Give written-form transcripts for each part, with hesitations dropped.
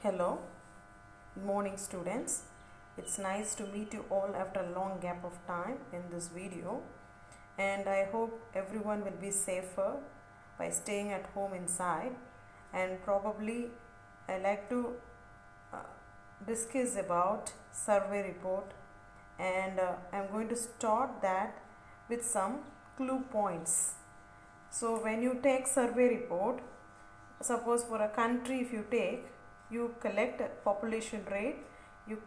Hello, good morning students. It's nice to meet you all after a long gap of time in this video, and I hope everyone will be safer by staying at home inside. And probably I like to discuss about survey report, and I'm going to start that with some clue points. So when you take survey report, suppose for a country, if you take, you collect population rate, you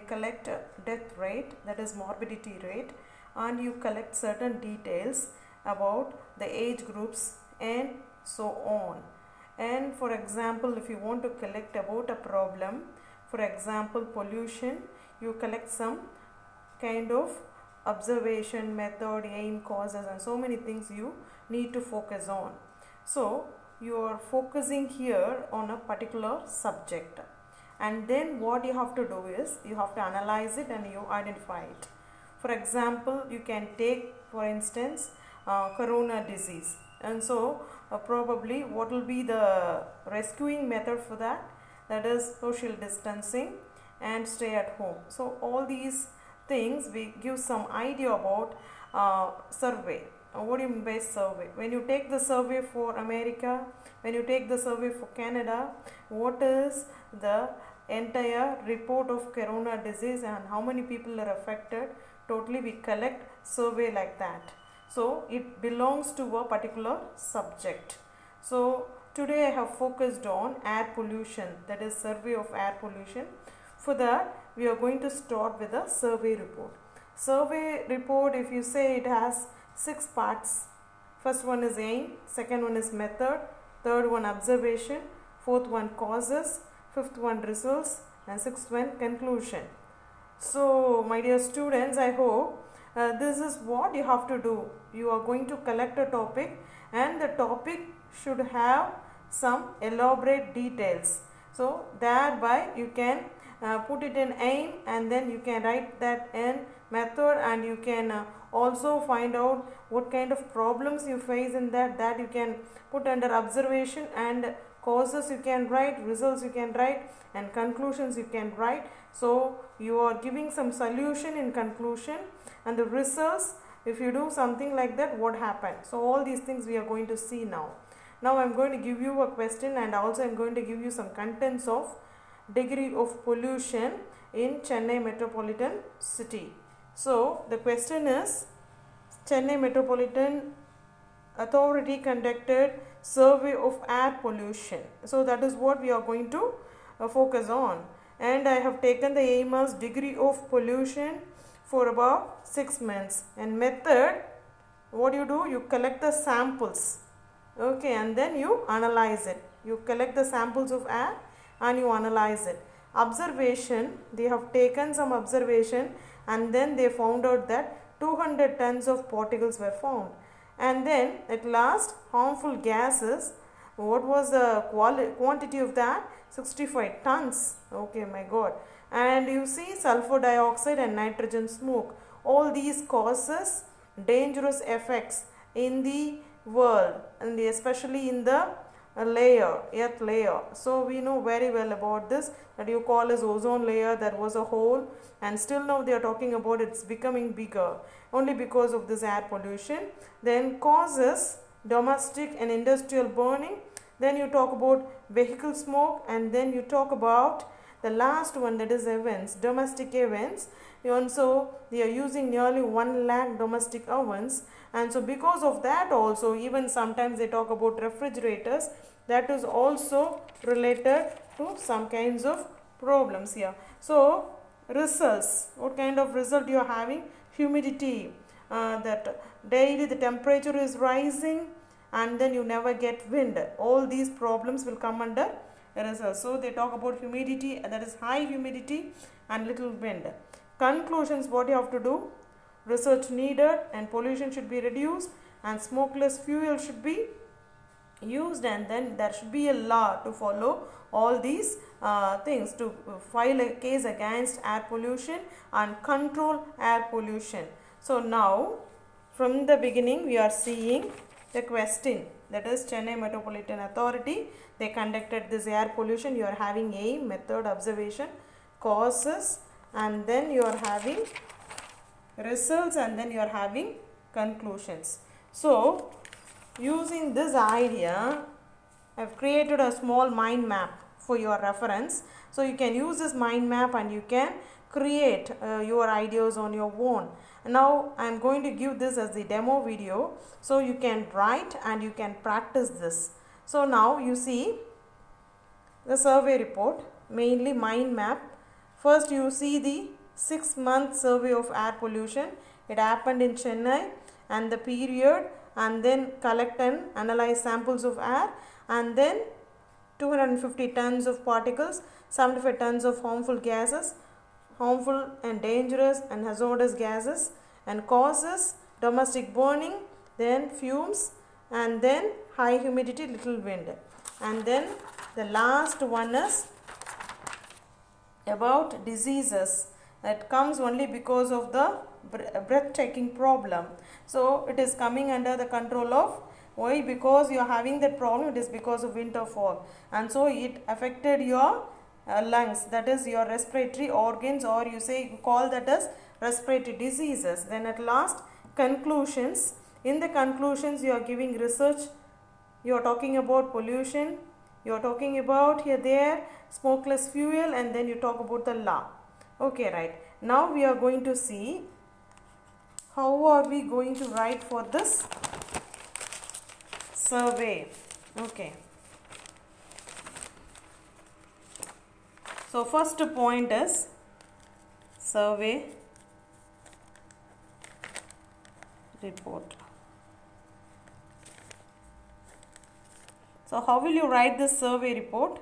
collect death rate, that is morbidity rate, and you collect certain details about the age groups and so on. And for example, if you want to collect about a problem, for example pollution, you collect some kind of observation method, aim, causes, and so many things you need to focus on. So you are focusing here on a particular subject, and then what you have to do is you have to analyze it and you identify it. For example, you can take for instance corona disease, and so probably what will be the rescuing method for that, that is social distancing and stay at home. So all these things we give some idea about survey. What do you mean by survey? When you take the survey for America, when you take the survey for Canada, what is the entire report of corona disease and how many people are affected? Totally we collect survey like that. So it belongs to a particular subject. So today I have focused on air pollution, that is survey of air pollution. For that we are going to start with a survey report. Survey report, if you say, it has 6 parts. First one is aim, second one is method, third one observation, fourth one causes, fifth one results, and sixth one conclusion. So my dear students, I hope this is what you have to do. You are going to collect a topic, and the topic should have some elaborate details. So thereby you can put it in aim, and then you can write that in method, and you can also find out what kind of problems you face in that you can put under observation, and causes you can write, results you can write, and conclusions you can write. So you are giving some solution in conclusion, and the results, if you do something like that, what happened. So all these things we are going to see now. Now I am going to give you a question, and also I am going to give you some contents of degree of pollution in Chennai metropolitan city. So the question is, Chennai Metropolitan Authority conducted survey of air pollution. So that is what we are going to focus on. And I have taken the aim as degree of pollution for about 6 months. And method, what you do, you collect the samples. Okay, and then you analyze it. You collect the samples of air and you analyze it. Observation, they have taken some observation, and then they found out that 200 tons of particles were found. And then at last, harmful gases, what was the quantity of that? 65 tons. Okay, my God. And you see sulfur dioxide and nitrogen smoke. All these causes dangerous effects in the world, and especially in the earth layer. So we know very well about this, that you call as ozone layer. There was a hole, and still now they are talking about it's becoming bigger only because of this air pollution. Then causes domestic and industrial burning. Then you talk about vehicle smoke, and then you talk about the last one, that is events, domestic events. And so they are using nearly 1 lakh domestic ovens, and so because of that also, even sometimes they talk about refrigerators. That is also related to some kinds of problems here. So results, what kind of result you are having? Humidity, that daily the temperature is rising, and then you never get wind. All these problems will come under results. So they talk about humidity, that is high humidity and little wind. Conclusions, what you have to do? Research needed, and pollution should be reduced, and smokeless fuel should be used, and then there should be a law to follow all these things to file a case against air pollution and control air pollution. So now from the beginning we are seeing the question, that is Chennai Metropolitan Authority. They conducted this air pollution. You are having aim, method, observation, causes, and then you are having results, and then you are having conclusions. So using this idea, I have created a small mind map for your reference. So you can use this mind map and you can create your ideas on your own. Now I am going to give this as the demo video, so you can write and you can practice this. So now you see the survey report, mainly mind map. First you see the 6-month survey of air pollution. It happened in Chennai, and the period, and then collect and analyze samples of air, and then 250 tons of particles, 75 tons of harmful gases, harmful and dangerous and hazardous gases, and causes domestic burning, then fumes, and then high humidity, little wind. And then the last one is about diseases that comes only because of the breathtaking problem. So it is coming under the control of, why? Because you are having that problem, it is because of winter fog, and so it affected your lungs, that is your respiratory organs, or you call that as respiratory diseases. Then at last, conclusions. In the conclusions you are giving research, you are talking about pollution, you are talking about here there smokeless fuel, and then you talk about the law. Okay, right. Now we are going to see how are we going to write for this survey. Okay. So first point is survey report. So how will you write this survey report?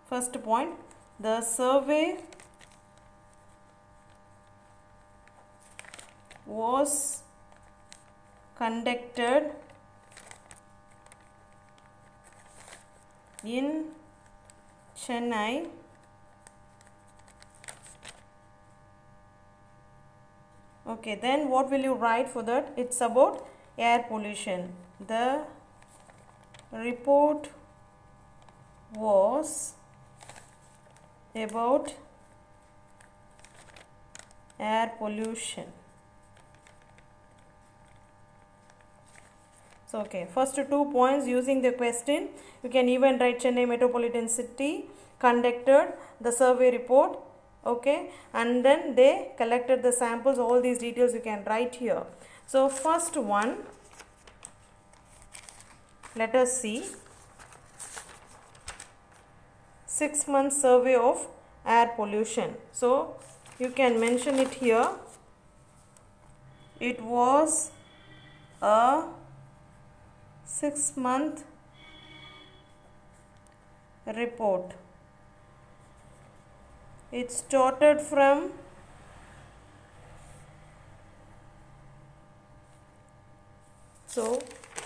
First point, the survey was conducted in Chennai Okay, then what will you write for that? It's about air pollution. The report was about air pollution. So, okay, first 2 points using the question. You can even write Chennai Metropolitan City conducted the survey report. Okay, and then they collected the samples. All these details you can write here. So, first one, let us see 6-month survey of air pollution. So, you can mention it here. It was a 6-month report. It started from you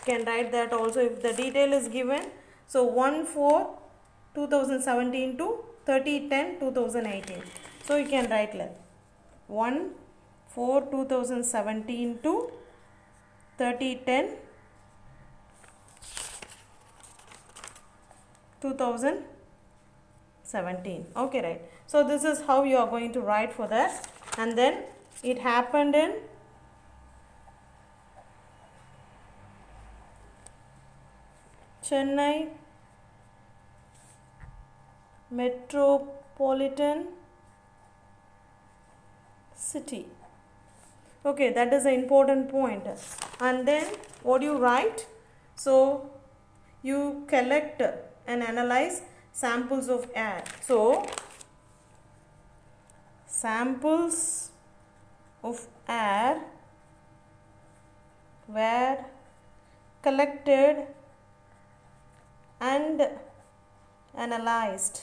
can write that also if the detail is given. So 1/4/2017 to 30/10/2018. So you can write like 1/4/2017 to 30/10/2017. Okay, right. So this is how you are going to write for that. And then it happened in Chennai Metropolitan City. Okay, that is an important point. And then what do you write? So you collect and analyze samples of air. So samples of air were collected and analyzed.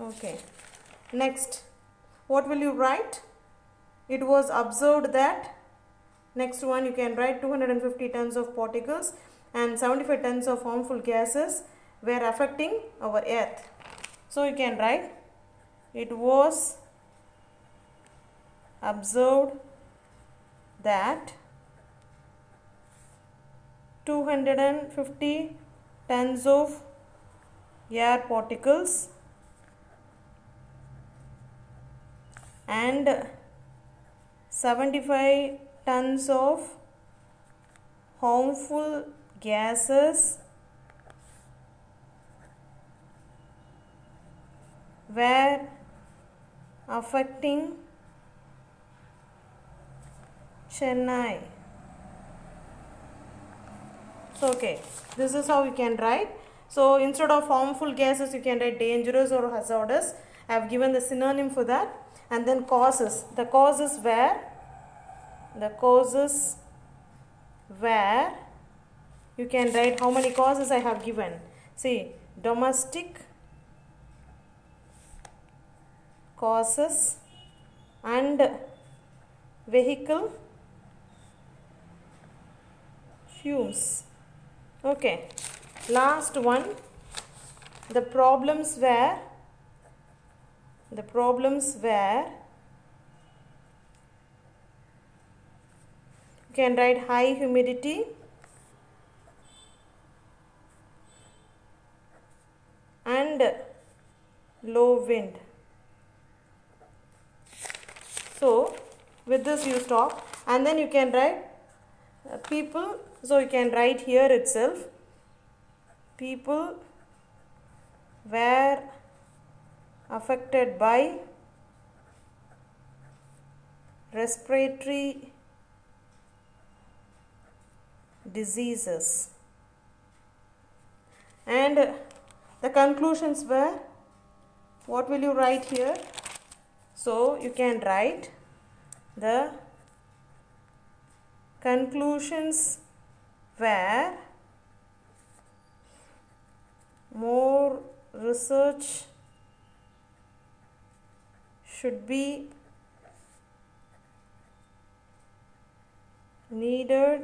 Okay, next what will you write? It was observed that, next one you can write 250 tons of particles and 75 tons of harmful gases were affecting our earth. So you can write it was observed that 250 tons of air particles and 75 tons of harmful gases were affecting Chennai. So okay, this is how you can write. So instead of harmful gases you can write dangerous or hazardous. I have given the synonym for that. And then causes. The causes were you can write how many causes I have given. See, domestic causes and vehicle fumes. Okay, last one, the problems were you can write high humidity and low wind. So with this you stop, and then you can write people. So you can write here itself, people were affected by respiratory diseases, and the conclusions were, what will you write here? So you can write the conclusions were more research should be needed,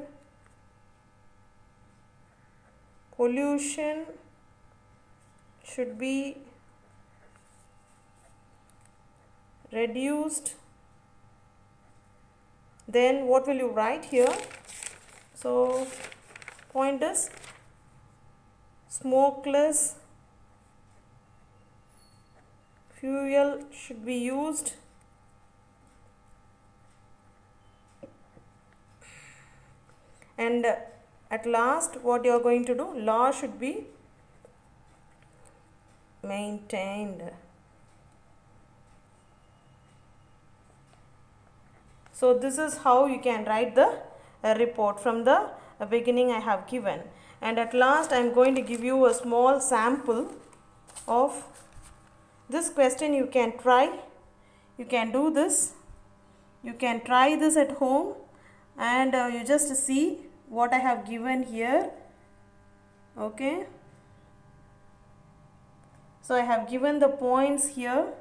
pollution should be reduced. Then what will you write here? So point is smokeless fuel should be used, and at last what you are going to do, law should be maintained. So this is how you can write the report from the beginning I have given. And at last I am going to give you a small sample of this question. You can try, you can do this, you can try this at home, and you just see what I have given here. Okay, so I have given the points here.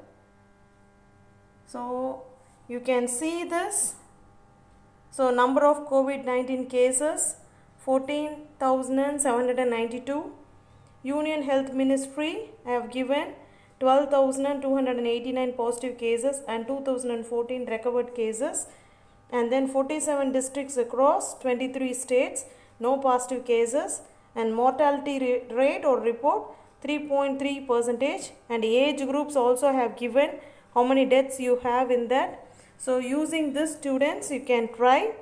So you can see this. So number of COVID-19 cases 14,792. Union Health Ministry I have given 12,289 positive cases and 2014 recovered cases, and then 47 districts across 23 states, no positive cases, and mortality rate or report 3.3%, and age groups also have given how many deaths you have in that. So using this, students, you can try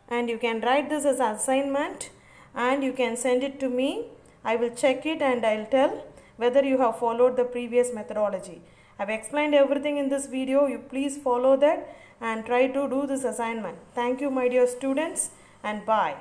and you can write this as assignment and you can send it to me. I will check it and I will tell whether you have followed the previous methodology. I have explained everything in this video. You please follow that and try to do this assignment. Thank you, my dear students, and bye.